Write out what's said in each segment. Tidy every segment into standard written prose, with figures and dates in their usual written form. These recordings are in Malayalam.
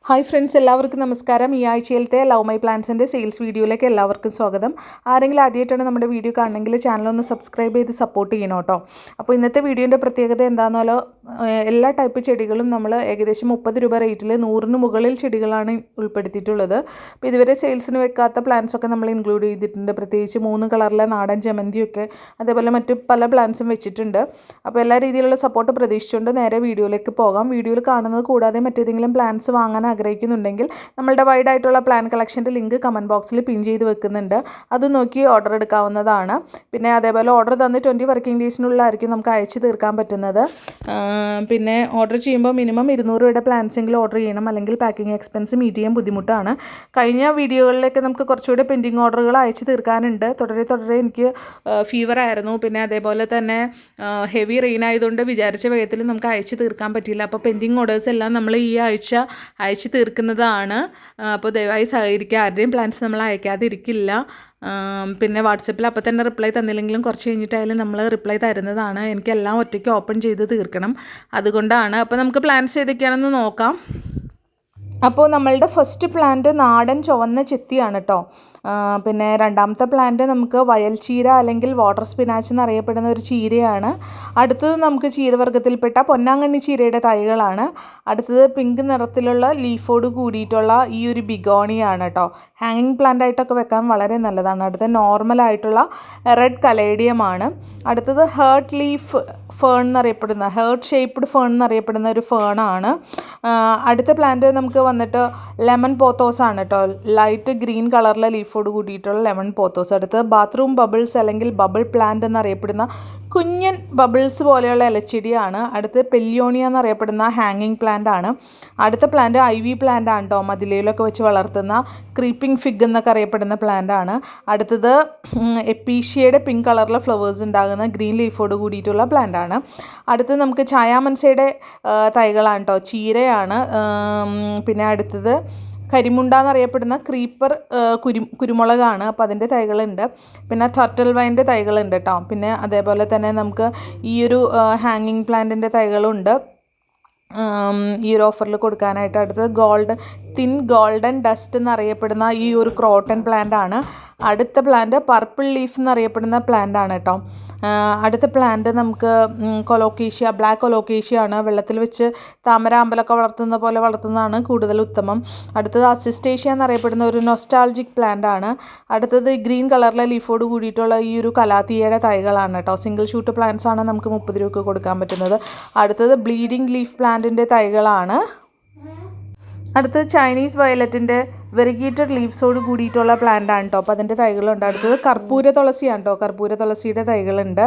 ഹായ് ഫ്രണ്ട്സ്, എല്ലാവർക്കും നമസ്കാരം. ഈ ആഴ്ചയിലത്തെ ലവ് മൈ പ്ലാന്റ്സിൻ്റെ സെയിൽസ് വീഡിയോയിലേക്ക് എല്ലാവർക്കും സ്വാഗതം. ആരെങ്കിലും ആദ്യമായിട്ടാണ് നമ്മുടെ വീഡിയോ കാണണമെങ്കിൽ ചാനലൊന്ന് സബ്സ്ക്രൈബ് ചെയ്ത് സപ്പോർട്ട് ചെയ്യണം കേട്ടോ. അപ്പോൾ ഇന്നത്തെ വീഡിയോൻ്റെ പ്രത്യേകത എന്താണെന്നല്ലോ, എല്ലാ ടൈപ്പ് ചെടികളും നമ്മൾ ഏകദേശം 30 രൂപ റേറ്റിൽ 100-ന് മുകളിൽ ചെടികളാണ് ഉൾപ്പെടുത്തിയിട്ടുള്ളത്. അപ്പോൾ ഇതുവരെ സെയിൽസിന് വെക്കാത്ത പ്ലാന്റ്സൊക്കെ നമ്മൾ ഇൻക്ലൂഡ് ചെയ്തിട്ടുണ്ട്. പ്രത്യേകിച്ച് 3 കളറിലെ നാടൻ ജമന്തിയൊക്കെ, അതേപോലെ മറ്റു പല പ്ലാന്റ്സും വെച്ചിട്ടുണ്ട്. അപ്പോൾ എല്ലാ രീതിയിലുള്ള സപ്പോർട്ട് പ്രതീക്ഷിച്ചുകൊണ്ട് നേരെ വീഡിയോയിലേക്ക് പോകാം. വീഡിയോയിൽ കാണുന്നത് കൂടാതെ മറ്റേതെങ്കിലും പ്ലാന്റ്സ് വാങ്ങാൻ ആഗ്രഹിക്കുന്നുണ്ടെങ്കിൽ നമ്മളുടെ വൈഡ് ആയിട്ടുള്ള പ്ലാൻ കളക്ഷൻ്റെ ലിങ്ക് കമൻറ്റ് ബോക്സിൽ പിൻ ചെയ്ത് വെക്കുന്നുണ്ട്. അത് നോക്കി ഓർഡർ എടുക്കാവുന്നതാണ്. പിന്നെ അതേപോലെ ഓർഡർ തന്ന് 20 വർക്കിംഗ് ഡേയ്സിനുള്ളിലായിരിക്കും നമുക്ക് അയച്ചു തീർക്കാൻ പറ്റുന്നത്. പിന്നെ ഓർഡർ ചെയ്യുമ്പോൾ മിനിമം 200 രൂപയുടെ പ്ലാൻസെങ്കിലും ഓർഡർ ചെയ്യണം, അല്ലെങ്കിൽ പാക്കിംഗ് എക്സ്പെൻസ് മീറ്റ് ചെയ്യാൻ ബുദ്ധിമുട്ടാണ്. കഴിഞ്ഞ വീഡിയോകളിലേക്ക് നമുക്ക് കുറച്ചുകൂടി പെൻഡിങ് ഓർഡറുകൾ അയച്ചു തീർക്കാനുണ്ട്. തുടരെ എനിക്ക് ഫീവർ ആയിരുന്നു. പിന്നെ അതേപോലെ തന്നെ ഹെവി റെയിൻ ആയതുകൊണ്ട് വിചാരിച്ച വേഗത്തിൽ നമുക്ക് അയച്ചു തീർക്കാൻ പറ്റിയില്ല. അപ്പോൾ പെൻഡിങ് ഓർഡേഴ്സ് എല്ലാം നമ്മൾ ഈ ആഴ്ച അയച്ചു തീർക്കുന്നതാണ്. അപ്പോൾ ദയവായി സഹകരിക്കുക. ആരുടെയും പ്ലാൻസ് നമ്മൾ അയക്കാതിരിക്കില്ല. പിന്നെ വാട്സപ്പിൽ അപ്പോൾ തന്നെ റിപ്ലൈ തന്നില്ലെങ്കിലും കുറച്ച് കഴിഞ്ഞിട്ടായാലും നമ്മൾ റിപ്ലൈ തരുന്നതാണ്. എനിക്കെല്ലാം ഒറ്റയ്ക്ക് ഓപ്പൺ ചെയ്ത് തീർക്കണം, അതുകൊണ്ടാണ്. അപ്പോൾ നമുക്ക് പ്ലാൻസ് ഏതൊക്കെയാണെന്ന് നോക്കാം. അപ്പോൾ നമ്മളുടെ ഫസ്റ്റ് പ്ലാന്റ് നാടൻ ചുവന്ന ചെത്തിയാണ് കേട്ടോ. പിന്നെ രണ്ടാമത്തെ പ്ലാന്റ് നമുക്ക് വയൽ ചീര അല്ലെങ്കിൽ വാട്ടർ സ്പിനാച്ച് എന്നറിയപ്പെടുന്ന ഒരു ചീരയാണ്. അടുത്തത് നമുക്ക് ചീരവർഗ്ഗത്തിൽപ്പെട്ട പൊന്നാങ്കണ്ണി ചീരയുടെ തൈകളാണ്. അടുത്തത് പിങ്ക് നിറത്തിലുള്ള ലീഫോട് കൂടിയിട്ടുള്ള ഈ ഒരു ബിഗോണിയാണ് കേട്ടോ. ഹാങ്ങിങ് പ്ലാന്റ് ആയിട്ടൊക്കെ വെക്കാൻ വളരെ നല്ലതാണ്. അടുത്ത നോർമലായിട്ടുള്ള റെഡ് കലേഡിയമാണ്. അടുത്തത് ഹേർട്ട് ലീഫ് ഫേൺ എന്നറിയപ്പെടുന്ന, ഹേർട്ട് ഷേപ്പ്ഡ് ഫേൺ എന്നറിയപ്പെടുന്ന ഒരു ഫേണാണ്. അടുത്ത പ്ലാന്റ് നമുക്ക് വന്നിട്ട് ലെമൺ പോത്തോസ് ആണ് കേട്ടോ. ലൈറ്റ് ഗ്രീൻ കളറിലെ ലീഫോട് കൂടിയിട്ടുള്ള ലെമൺ പോത്തോസ്. അടുത്ത് ബാത്റൂം ബബിൾസ് അല്ലെങ്കിൽ ബബിൾ പ്ലാന്റ് എന്നറിയപ്പെടുന്ന കുഞ്ഞൻ ബബിൾസ് പോലെയുള്ള ഇലച്ചെടിയാണ്. അടുത്ത് പെല്ലിയോണിയ എന്നറിയപ്പെടുന്ന ഹാങ്ങിങ് പ്ലാന്റ് ആണ്. അടുത്ത പ്ലാന്റ് ഐവി പ്ലാന്റ് ആണ് കേട്ടോ. മതിലയിലൊക്കെ വെച്ച് വളർത്തുന്ന ക്രീപ്പിംഗ് ഫിഗ് എന്നൊക്കെ അറിയപ്പെടുന്ന പ്ലാന്റ് ആണ്. അടുത്തത് എപ്പീഷ്യയുടെ പിങ്ക് കളറിലെ ഫ്ലവേഴ്സ് ഉണ്ടാകുന്ന ഗ്രീൻ ലീഫോട് കൂടിയിട്ടുള്ള പ്ലാന്റ് ആണ്. അടുത്തത് നമുക്ക് ചായാമൻസയുടെ തൈകളാണ് കേട്ടോ. ചീരയാണ്. പിന്നെ അടുത്തത് കരിമുണ്ട എന്നറിയപ്പെടുന്ന ക്രീപ്പർ കുരുമുളകാണ്. അപ്പോൾ അതിൻ്റെ തൈകളുണ്ട്. പിന്നെ ടർട്ടിൽ വൈൻ്റെ തൈകളുണ്ട് കേട്ടോ. പിന്നെ അതേപോലെ തന്നെ നമുക്ക് ഈ ഒരു ഹാങ്ങിങ് പ്ലാന്റിൻ്റെ തൈകളുണ്ട് ഈ ഒരു ഓഫറിൽ കൊടുക്കാനായിട്ട്. അടുത്തത് തിൻ ഗോൾഡൻ ഡസ്റ്റ് എന്നറിയപ്പെടുന്ന ഈ ഒരു ക്രോട്ടൺ പ്ലാന്റ് ആണ്. അടുത്ത പ്ലാന്റ് പർപ്പിൾ ലീഫ് എന്നറിയപ്പെടുന്ന പ്ലാന്റ് ആണ് കേട്ടോ. അടുത്ത പ്ലാന്റ് നമുക്ക് കൊലോക്കേഷ്യ, ബ്ലാക്ക് കൊലോക്കേഷ്യ ആണ്. വെള്ളത്തിൽ വെച്ച് താമര അമ്പലമൊക്കെ വളർത്തുന്ന പോലെ വളർത്തുന്നതാണ് കൂടുതൽ ഉത്തമം. അടുത്തത് അസിസ്റ്റേഷ്യ എന്നറിയപ്പെടുന്ന ഒരു നൊസ്റ്റാൾജിക് പ്ലാന്റ് ആണ്. അടുത്തത് ഗ്രീൻ കളറിലെ ലീഫോട് കൂടിയിട്ടുള്ള ഈ ഒരു കലാത്തിയയുടെ തൈകളാണ് കേട്ടോ. സിംഗിൾ ഷൂട്ട് പ്ലാന്റ്സ് ആണ് നമുക്ക് 30 രൂപയ്ക്ക് കൊടുക്കാൻ പറ്റുന്നത്. അടുത്തത് ബ്ലീഡിംഗ് ലീഫ് പ്ലാന്റിൻ്റെ തൈകളാണ്. അടുത്തത് ചൈനീസ് വയലറ്റിൻ്റെ വെരിഗേറ്റഡ് ലീവ്സോട് കൂടിയിട്ടുള്ള പ്ലാന്റ് ആണ് കേട്ടോ. അപ്പോൾ അതിൻ്റെ തൈകളുണ്ട്. അടുത്തത് കർപ്പൂര തുളസിയാണ് കേട്ടോ. കർപ്പൂര തുളസിയുടെ തൈകളുണ്ട്.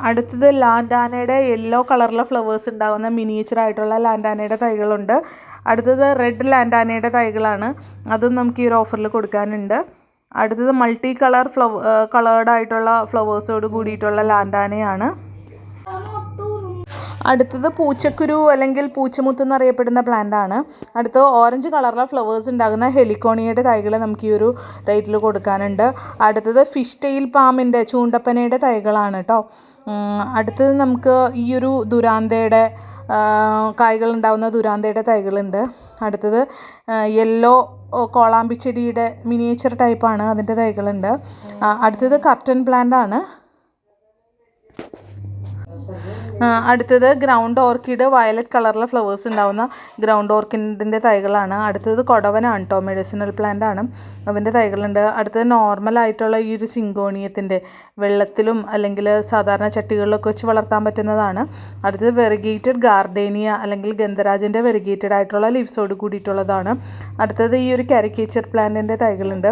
അടുത്തത് ലാൻഡാനയുടെ യെല്ലോ കളറിലെ ഫ്ലവേഴ്സ് ഉണ്ടാകുന്ന മിനിയേച്ചറായിട്ടുള്ള ലാൻഡാനയുടെ തൈകളുണ്ട്. അടുത്തത് റെഡ് ലാൻഡാനയുടെ തൈകളാണ്. അതും നമുക്ക് ഈ ഒരു ഓഫറിൽ കൊടുക്കാനുണ്ട്. അടുത്തത് മൾട്ടി കളേർഡ് ആയിട്ടുള്ള ഫ്ലവേഴ്സോട് കൂടിയിട്ടുള്ള ലാൻഡാനയാണ്. അടുത്തത് പൂച്ചക്കുരു അല്ലെങ്കിൽ പൂച്ചമുത്ത് എന്നറിയപ്പെടുന്ന പ്ലാന്റ് ആണ്. അടുത്തത് ഓറഞ്ച് കളറിലെ ഫ്ലവേഴ്സ് ഉണ്ടാകുന്ന ഹെലിക്കോണിയയുടെ തൈകൾ നമുക്ക് ഈ ഒരു റേറ്റിൽ കൊടുക്കാനുണ്ട്. അടുത്തത് ഫിഷ് ടെയിൽ പാമ്പിൻ്റെ ചൂണ്ടപ്പനയുടെ തൈകളാണ് കേട്ടോ. അടുത്തത് നമുക്ക് ഈ ഒരു ദുരാന്തയുടെ കായ്കൾ ഉണ്ടാകുന്ന ദുരാന്തയുടെ തൈകളുണ്ട്. അടുത്തത് യെല്ലോ കോളാമ്പിച്ചെടിയുടെ മിനിയേച്ചർ ടൈപ്പാണ്, അതിൻ്റെ തൈകളുണ്ട്. അടുത്തത് കർട്ടൻ പ്ലാന്റ് ആണ്. അടുത്തത് ഗ്രൗണ്ട് ഓർക്കിഡ്, വയലറ്റ് കളറിലെ ഫ്ലവേഴ്സ് ഉണ്ടാകുന്ന ഗ്രൗണ്ട് ഓർക്കിഡിൻ്റെ തൈകളാണ്. അടുത്തത് കൊടവനാണ് കേട്ടോ. മെഡിസിനൽ പ്ലാന്റ് ആണ്, അതിൻ്റെ തൈകളുണ്ട്. അടുത്തത് നോർമലായിട്ടുള്ള ഈ ഒരു സിങ്കോണിയത്തിൻ്റെ വെള്ളത്തിലും അല്ലെങ്കിൽ സാധാരണ ചട്ടികളിലൊക്കെ വെച്ച് വളർത്താൻ പറ്റുന്നതാണ്. അടുത്തത് വെറിഗേറ്റഡ് ഗാർഡേനിയ അല്ലെങ്കിൽ ഗന്ധരാജൻ്റെ വെറിഗേറ്റഡ് ആയിട്ടുള്ള ലീവ്സോട് കൂടിയിട്ടുള്ളതാണ്. അടുത്തത് ഈ ഒരു കാരിക്കേച്ചർ പ്ലാന്റിൻ്റെ തൈകളുണ്ട്.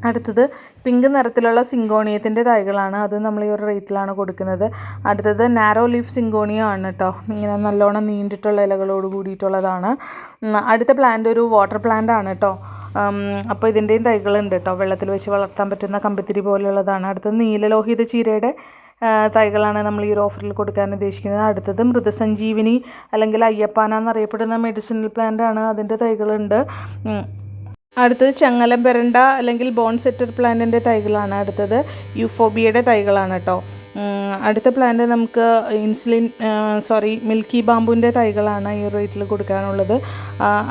അടുത്തത് പിങ്ക് നിറത്തിലുള്ള സിങ്കോണിയത്തിൻ്റെ തൈകളാണ്. അത് നമ്മൾ ഈ ഒരു റേറ്റിലാണ് കൊടുക്കുന്നത്. അടുത്തത് നാരോ ലീഫ് സിങ്കോണിയ ആണ് കേട്ടോ. ഇങ്ങനെ നല്ലോണം നീണ്ടിട്ടുള്ള ഇലകളോട് കൂടിയിട്ടുള്ളതാണ്. അടുത്ത പ്ലാന്റ് ഒരു വാട്ടർ പ്ലാന്റ് ആണ് കേട്ടോ. അപ്പോൾ ഇതിൻ്റെയും തൈകളുണ്ട് കേട്ടോ. വെള്ളത്തിൽ വെച്ച് വളർത്താൻ പറ്റുന്ന കമ്പിത്തിരി പോലെയുള്ളതാണ്. അടുത്തത് നീലലോഹിത ചീരയുടെ തൈകളാണ് നമ്മൾ ഈ ഒരു ഓഫറിൽ കൊടുക്കാൻ ഉദ്ദേശിക്കുന്നത്. അടുത്തത് മൃതസഞ്ജീവിനി അല്ലെങ്കിൽ അയ്യപ്പാന എന്നറിയപ്പെടുന്ന മെഡിസിനൽ പ്ലാന്റ് ആണ്, അതിൻ്റെ തൈകളുണ്ട്. അടുത്തത് ചങ്ങലം പെരണ്ട അല്ലെങ്കിൽ ബോൺ സെറ്റർ പ്ലാന്റിൻ്റെ തൈകളാണ്. അടുത്തത് യൂഫോബിയയുടെ തൈകളാണ് കേട്ടോ. അടുത്ത പ്ലാന്റ് നമുക്ക് മിൽക്കി ബാമ്പുവിൻ്റെ തൈകളാണ് ഈ റേറ്റിൽ കൊടുക്കാനുള്ളത്.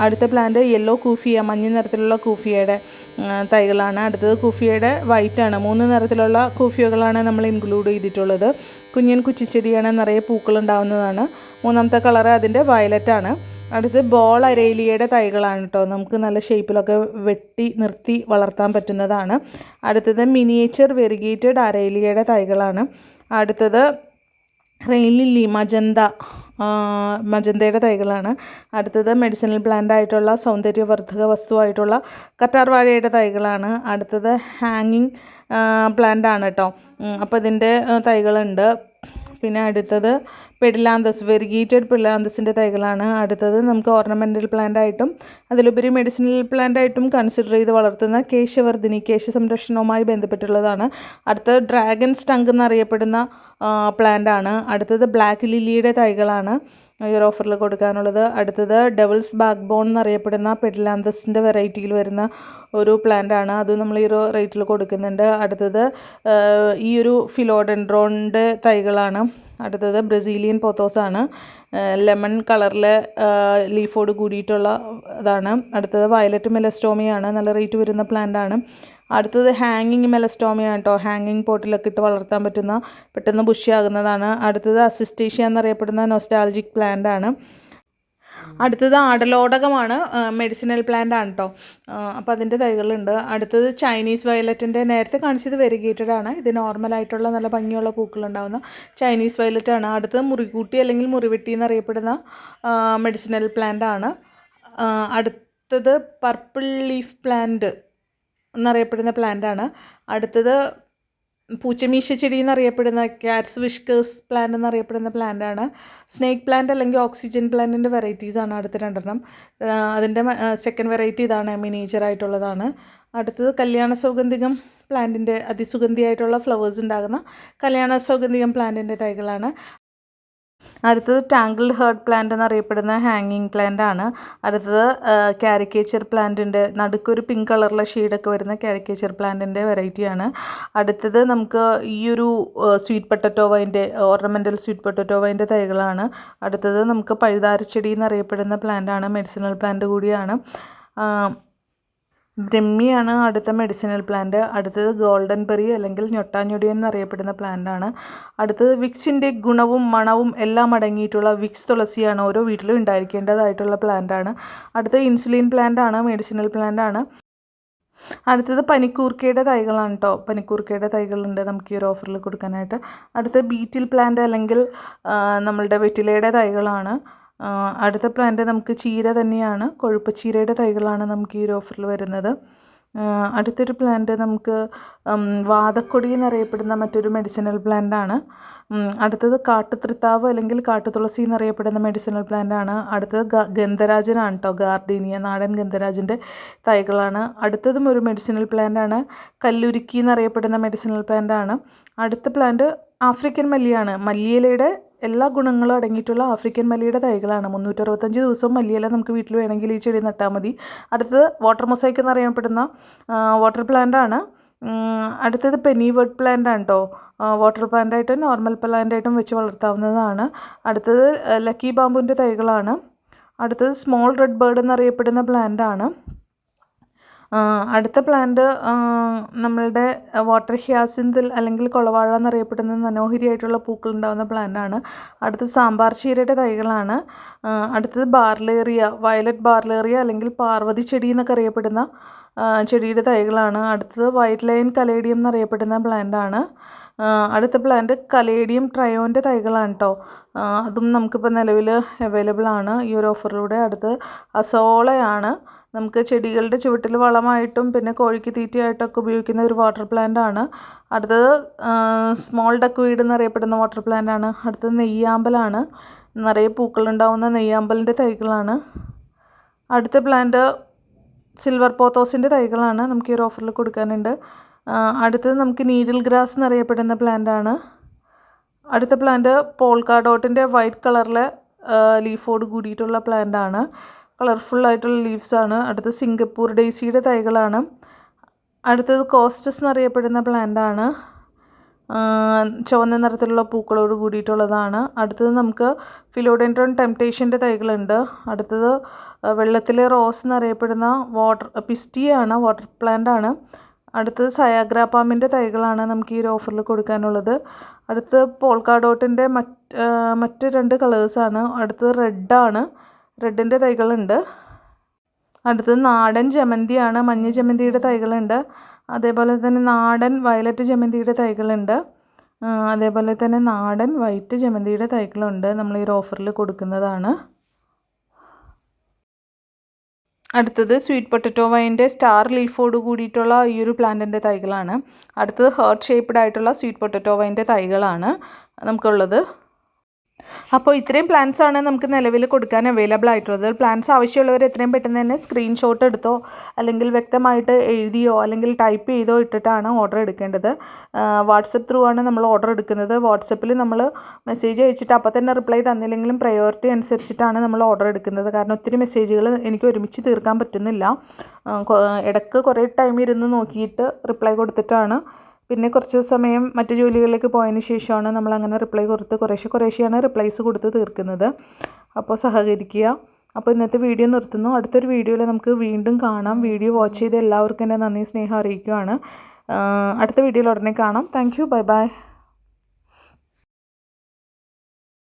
അടുത്ത പ്ലാന്റ് യെല്ലോ കൂഫിയ, മഞ്ഞ നിറത്തിലുള്ള കൂഫിയയുടെ തൈകളാണ്. അടുത്തത് കൂഫിയയുടെ വൈറ്റാണ്. 3 നിറത്തിലുള്ള കൂഫിയകളാണ് നമ്മൾ ഇൻക്ലൂഡ് ചെയ്തിട്ടുള്ളത്. കുഞ്ഞൻ കുച്ചിച്ചെടിയാണ്, നിറയെ പൂക്കളുണ്ടാവുന്നതാണ്. 3ാമത്തെ കളറ് അതിൻ്റെ വയലറ്റാണ്. അടുത്ത് ബോൾ അരേലിയയുടെ തൈകളാണ് കേട്ടോ. നമുക്ക് നല്ല ഷേപ്പിലൊക്കെ വെട്ടി നിർത്തി വളർത്താൻ പറ്റുന്നതാണ്. അടുത്തത് മിനിയേച്ചർ വെരിഗേറ്റഡ് അരേലിയയുടെ തൈകളാണ്. അടുത്തത് റെയിൻ ലില്ലി മജന്തയുടെ തൈകളാണ്. അടുത്തത് മെഡിസിനൽ പ്ലാന്റ് ആയിട്ടുള്ള സൗന്ദര്യവർദ്ധക വസ്തുവായിട്ടുള്ള കറ്റാർ വാഴയുടെ തൈകളാണ്. അടുത്തത് ഹാങ്ങിങ് പ്ലാന്റ് ആണ് കേട്ടോ. അപ്പോൾ ഇതിൻ്റെ തൈകളുണ്ട്. പിന്നെ അടുത്തത് വെരിഗേറ്റഡ് പെഡിലാന്തസിൻ്റെ തൈകളാണ്. അടുത്തത് നമുക്ക് ഓർണമെൻ്റൽ പ്ലാന്റ് ആയിട്ടും അതിലുപരി മെഡിസിനൽ പ്ലാന്റ് ആയിട്ടും കൺസിഡർ ചെയ്ത് വളർത്തുന്ന കേശവർദ്ധിനി, കേശ സംരക്ഷണവുമായി ബന്ധപ്പെട്ടുള്ളതാണ്. അടുത്തത് ഡ്രാഗൺ സ്റ്റങ്ക് എന്നറിയപ്പെടുന്ന പ്ലാന്റ് ആണ്. അടുത്തത് ബ്ലാക്ക് ലില്ലിയുടെ തൈകളാണ് ഈ ഒരു ഓഫറിൽ കൊടുക്കാനുള്ളത്. അടുത്തത് ഡെവിൾസ് ബാക്ക് ബോൺ എന്നറിയപ്പെടുന്ന പെഡിലാന്തസിൻ്റെ വെറൈറ്റിയിൽ വരുന്ന ഒരു പ്ലാന്റ് ആണ്. അത് നമ്മൾ ഈ ഒരു റേറ്റിൽ കൊടുക്കുന്നുണ്ട്. അടുത്തത് ഈ ഒരു ഫിലോഡെൻഡ്രോണിൻ്റെ തൈകളാണ്. അടുത്തത് ബ്രസീലിയൻ പോത്തോസാണ്, ലെമൺ കളറിലെ ലീഫോട് കൂടിയിട്ടുള്ള ഇതാണ്. അടുത്തത് വയലറ്റ് മെലസ്റ്റോമിയാണ്, നല്ല റേറ്റ് വരുന്ന പ്ലാന്റ് ആണ്. അടുത്തത് ഹാങ്ങിങ് മെലസ്റ്റോമിയാണ് കേട്ടോ. ഹാങ്ങിങ് പോട്ടിലൊക്കെ ഇട്ട് വളർത്താൻ പറ്റുന്ന, പെട്ടെന്ന് ബുഷിയാകുന്നതാണ്. അടുത്തത് അസിസ്റ്റേഷ്യ എന്നറിയപ്പെടുന്ന നൊസ്റ്റാൾജിക് പ്ലാന്റ് ആണ്. അടുത്തത് ആടലോടകമാണ്, മെഡിസിനൽ പ്ലാന്റ് ആണ് കേട്ടോ. അപ്പോൾ അതിൻ്റെ തൈകളുണ്ട്. അടുത്തത് ചൈനീസ് വയലറ്റിൻ്റെ, നേരത്തെ കാണിച്ചത് വെരിഗേറ്റഡ് ആണ്. ഇത് നോർമലായിട്ടുള്ള നല്ല ഭംഗിയുള്ള പൂക്കളുണ്ടാകുന്ന ചൈനീസ് വയലറ്റ് ആണ്. അടുത്തത് മുറികൂട്ടി അല്ലെങ്കിൽ മുറിവെട്ടി എന്നറിയപ്പെടുന്ന മെഡിസിനൽ പ്ലാന്റ് ആണ്. അടുത്തത് പർപ്പിൾ ലീഫ് പ്ലാന്റ് എന്നറിയപ്പെടുന്ന പ്ലാന്റ് ആണ്. അടുത്തത് പൂച്ചമീശ ചെടി എന്നറിയപ്പെടുന്ന ക്യാറ്റ്സ് വിഷ്കേഴ്സ് പ്ലാന്റ് എന്നറിയപ്പെടുന്ന പ്ലാന്റ് ആണ്. സ്നേക്ക് പ്ലാന്റ് അല്ലെങ്കിൽ ഓക്സിജൻ പ്ലാന്റിൻ്റെ വെറൈറ്റീസാണ് അടുത്ത 2 അതിൻ്റെ സെക്കൻഡ് വെറൈറ്റി ഇതാണ്, മിനിയേച്ചറായിട്ടുള്ളതാണ്. അടുത്തത് കല്യാണ സൗഗന്ധികം പ്ലാന്റിൻ്റെ, അതിസുഗന്ധിയായിട്ടുള്ള ഫ്ലവേഴ്സ് ഉണ്ടാകുന്ന കല്യാണ സൗഗന്ധികം പ്ലാന്റിൻ്റെ തൈകളാണ്. അടുത്തത് ടാങ്കിൾഡ് ഹേർഡ് പ്ലാന്റ് എന്നറിയപ്പെടുന്ന ഹാങ്ങിങ് പ്ലാന്റ് ആണ്. അടുത്തത് കാരിക്കേച്ചർ പ്ലാന്റിൻ്റെ, നടുക്കൊരു പിങ്ക് കളറിലെ ഷെയ്ഡൊക്കെ വരുന്ന കാരിക്കേച്ചർ പ്ലാന്റിൻ്റെ വെറൈറ്റിയാണ്. അടുത്തത് നമുക്ക് ഈ ഒരു സ്വീറ്റ് പൊട്ടറ്റോ വൈൻ്റെ, ഓർണമെൻ്റൽ സ്വീറ്റ് പൊട്ടറ്റോ വൈൻ്റെ തൈകളാണ്. അടുത്തത് നമുക്ക് പഴുതാരച്ചെടി എന്നറിയപ്പെടുന്ന പ്ലാന്റ് ആണ്, മെഡിസിനൽ പ്ലാന്റ് കൂടിയാണ്. ബ്രഹ്മിയാണ് അടുത്ത മെഡിസിനൽ പ്ലാന്റ്. അടുത്തത് ഗോൾഡൻ ബെറി അല്ലെങ്കിൽ ഞൊട്ടാഞ്ഞൊടി എന്നറിയപ്പെടുന്ന പ്ലാന്റ് ആണ്. അടുത്തത് വിക്സിൻ്റെ ഗുണവും മണവും എല്ലാം അടങ്ങിയിട്ടുള്ള വിക്സ് തുളസിയാണ്, ഓരോ വീട്ടിലും ഉണ്ടായിരിക്കേണ്ടതായിട്ടുള്ള പ്ലാന്റ് ആണ്. അടുത്തത് ഇൻസുലിൻ പ്ലാന്റ് ആണ്, മെഡിസിനൽ പ്ലാന്റ് ആണ്. അടുത്തത് പനിക്കൂർക്കയുടെ തൈകളാണ് കേട്ടോ. പനിക്കൂർക്കയുടെ തൈകളുണ്ട് നമുക്ക് ഈ ഒരു ഓഫറിൽ കൊടുക്കാനായിട്ട്. അടുത്തത് ബീറ്റിൽ പ്ലാന്റ് അല്ലെങ്കിൽ നമ്മളുടെ വെറ്റിലയുടെ തൈകളാണ്. അടുത്ത പ്ലാന്റ് നമുക്ക് ചീര തന്നെയാണ്, കൊഴുപ്പ് ചീരയുടെ തൈകളാണ് നമുക്ക് ഈ ഒരു ഓഫറിൽ വരുന്നത്. അടുത്തൊരു പ്ലാന്റ് നമുക്ക് വാതക്കൊടി എന്നറിയപ്പെടുന്ന മറ്റൊരു മെഡിസിനൽ പ്ലാന്റ് ആണ്. അടുത്തത് കാട്ടുതൃത്താവ് അല്ലെങ്കിൽ കാട്ടുതുളസി എന്നറിയപ്പെടുന്ന മെഡിസിനൽ പ്ലാന്റ് ആണ്. അടുത്തത് ഗന്ധരാജനാണ് കേട്ടോ, ഗാർഡീനിയ, നാടൻ ഗന്ധരാജൻ്റെ തൈകളാണ്. അടുത്തതും ഒരു മെഡിസിനൽ പ്ലാന്റ് ആണ്, കല്ലുരുക്കി എന്നറിയപ്പെടുന്ന മെഡിസിനൽ പ്ലാന്റ് ആണ്. അടുത്ത പ്ലാന്റ് ആഫ്രിക്കൻ മല്ലിയാണ്, മല്ലിയിലയുടെ എല്ലാ ഗുണങ്ങളും അടങ്ങിയിട്ടുള്ള ആഫ്രിക്കൻ മല്ലിയുടെ തൈകളാണ്. 365 ദിവസവും മല്ലിയില നമുക്ക് വീട്ടിൽ വേണമെങ്കിൽ ഈ ചെടി നട്ടാൽ മതി. അടുത്തത് വാട്ടർ മൊസൈക്ക് എന്നറിയപ്പെടുന്ന വാട്ടർ പ്ലാന്റ് ആണ്. അടുത്തത് പെനി വുഡ് പ്ലാന്റ് ആണ് കേട്ടോ. വാട്ടർ പ്ലാന്റ് ആയിട്ടും നോർമൽ പ്ലാന്റ് ആയിട്ടും വെച്ച് വളർത്താവുന്നതാണ്. അടുത്തത് ലക്കി ബാമ്പുവിൻ്റെ തൈകളാണ്. അടുത്തത് സ്മോൾ റെഡ് ബേർഡ് എന്നറിയപ്പെടുന്ന പ്ലാന്റ് ആണ്. അടുത്ത പ്ലാന്റ് നമ്മളുടെ വാട്ടർ ഹ്യാസിന്തിൽ അല്ലെങ്കിൽ കുളവാഴ എന്നറിയപ്പെടുന്ന മനോഹരിയായിട്ടുള്ള പൂക്കളുണ്ടാകുന്ന പ്ലാന്റ് ആണ്. അടുത്തത് സാമ്പാർ ചീരയുടെ തൈകളാണ്. അടുത്തത് ബാർലേറിയ, വയലറ്റ് ബാർലേറിയ അല്ലെങ്കിൽ പാർവതി ചെടി എന്നൊക്കെ അറിയപ്പെടുന്ന ചെടിയുടെ തൈകളാണ്. അടുത്തത് വൈറ്റ് ലൈൻ കലേഡിയം എന്നറിയപ്പെടുന്ന പ്ലാന്റ് ആണ്. അടുത്ത പ്ലാന്റ് കലേഡിയം ട്രയോൻ്റെ തൈകളാണ് കേട്ടോ. അതും നമുക്കിപ്പോൾ നിലവിൽ അവൈലബിൾ ആണ് ഈ ഒരു ഓഫറിലൂടെ. അടുത്തത് അസോളയാണ്, നമുക്ക് ചെടികളുടെ ചുവട്ടിൽ വളമായിട്ടും പിന്നെ കോഴിക്ക് തീറ്റയായിട്ടൊക്കെ ഉപയോഗിക്കുന്ന ഒരു വാട്ടർ പ്ലാന്റ് ആണ്. അടുത്തത് സ്മോൾ ഡക്ക്വീഡ് എന്നറിയപ്പെടുന്ന വാട്ടർ പ്ലാന്റ് ആണ്. അടുത്തത് നെയ്യാമ്പലാണ്, നിറയെ പൂക്കളുണ്ടാവുന്ന നെയ്യാമ്പലിൻ്റെ തൈകളാണ്. അടുത്ത പ്ലാന്റ് സിൽവർ പോത്തോസിൻ്റെ തൈകളാണ് നമുക്ക് ഈ ഒരു ഓഫറിൽ കൊടുക്കാനുണ്ട്. അടുത്തത് നമുക്ക് നീഡിൽ ഗ്രാസ് എന്നറിയപ്പെടുന്ന പ്ലാന്റ് ആണ്. അടുത്ത പ്ലാന്റ് പോൾക്കാഡോട്ടിൻ്റെ വൈറ്റ് കളറിലെ ലീഫോട് കൂടിയിട്ടുള്ള പ്ലാന്റ് ആണ്, കളർഫുള്ളായിട്ടുള്ള ലീവ്സാണ്. അടുത്തത് സിംഗപ്പൂർ ഡെയ്സിയുടെ തൈകളാണ്. അടുത്തത് കോസ്റ്റസ് എന്നറിയപ്പെടുന്ന പ്ലാന്റ് ആണ്. ചുവന്ന നിറത്തിലുള്ള പൂക്കളോട് കൂടിയിട്ടുള്ളതാണ്. അടുത്തത് നമുക്ക് ഫിലോഡെൻഡ്രോൺ ടെംപ്റ്റേഷൻ്റെ തൈകളുണ്ട്. അടുത്തത് വെള്ളത്തിലെ റോസ് എന്നറിയപ്പെടുന്ന പിസ്റ്റിയാണ്, വാട്ടർ പ്ലാന്റ് ആണ്. അടുത്തത് സയാഗ്രാപാമിൻ്റെ തൈകളാണ് നമുക്ക് ഈ ഒരു ഓഫറിൽ കൊടുക്കാനുള്ളത്. അടുത്തത് പോൾക്കാഡോട്ടിൻ്റെ മറ്റ് 2 കളേഴ്സാണ്. അടുത്തത് റെഡാണ്, റെഡിൻ്റെ തൈകളുണ്ട്. അടുത്തത് നാടൻ ജമന്തിയാണ്, മഞ്ഞ ജമന്തിയുടെ തൈകളുണ്ട്. അതേപോലെ തന്നെ നാടൻ വയലറ്റ് ജമന്തിയുടെ തൈകളുണ്ട്. അതേപോലെ തന്നെ നാടൻ വൈറ്റ് ജമന്തിയുടെ തൈകളുണ്ട്. നമ്മൾ ഈ ഒരു ഓഫറിൽ കൊടുക്കുന്നതാണ്. അടുത്തത് സ്വീറ്റ് പൊട്ടറ്റോ വൈൻ്റെ സ്റ്റാർ ലീഫോട് കൂടിയിട്ടുള്ള ഈ ഒരു പ്ലാന്റിൻ്റെ തൈകളാണ്. അടുത്തത് ഹേർട്ട് ഷേപ്പ്ഡ് ആയിട്ടുള്ള സ്വീറ്റ് പൊട്ടറ്റോ വൈൻ്റെ തൈകളാണ് നമുക്കുള്ളത്. അപ്പോൾ ഇത്രയും പ്ലാൻസാണ് നമുക്ക് നിലവിൽ കൊടുക്കാൻ അവൈലബിൾ ആയിട്ടുള്ളത്. പ്ലാൻസ് ആവശ്യമുള്ളവർ എത്രയും പെട്ടെന്ന് തന്നെ സ്ക്രീൻഷോട്ട് എടുത്തോ അല്ലെങ്കിൽ വ്യക്തമായിട്ട് എഴുതിയോ അല്ലെങ്കിൽ ടൈപ്പ് ചെയ്തോ ഇട്ടിട്ടാണ് ഓർഡർ എടുക്കേണ്ടത്. വാട്സപ്പ് ത്രൂ ആണ് നമ്മൾ ഓർഡർ എടുക്കുന്നത്. വാട്സപ്പിൽ നമ്മൾ മെസ്സേജ് അയച്ചിട്ട് അപ്പോൾ തന്നെ റിപ്ലൈ തന്നില്ലെങ്കിലും പ്രയോറിറ്റി അനുസരിച്ചിട്ടാണ് നമ്മൾ ഓർഡർ എടുക്കുന്നത്. കാരണം ഒത്തിരി മെസ്സേജുകൾ എനിക്ക് ഒരുമിച്ച് തീർക്കാൻ പറ്റുന്നില്ല. ഇടയ്ക്ക് കുറേ ടൈം ഇരുന്ന് നോക്കിയിട്ട് റിപ്ലൈ കൊടുത്തിട്ടാണ് പിന്നെ കുറച്ച് സമയം മറ്റ് ജോലികളിലേക്ക് പോയതിന് ശേഷമാണ് നമ്മളങ്ങനെ റിപ്ലൈ കൊടുത്ത് കുറേശ്ശെയാണ് റിപ്ലൈസ് കൊടുത്ത് തീർക്കുന്നത്. അപ്പോൾ സഹകരിക്കുക. അപ്പോൾ ഇന്നത്തെ വീഡിയോ നിർത്തുന്നു. അടുത്തൊരു വീഡിയോയിൽ നമുക്ക് വീണ്ടും കാണാം. വീഡിയോ വാച്ച് ചെയ്ത് എല്ലാവർക്കും എൻ്റെ നന്ദി സ്നേഹം അറിയിക്കുകയാണ്. അടുത്ത വീഡിയോയിൽ ഉടനെ കാണാം. Thank you. Bye bye.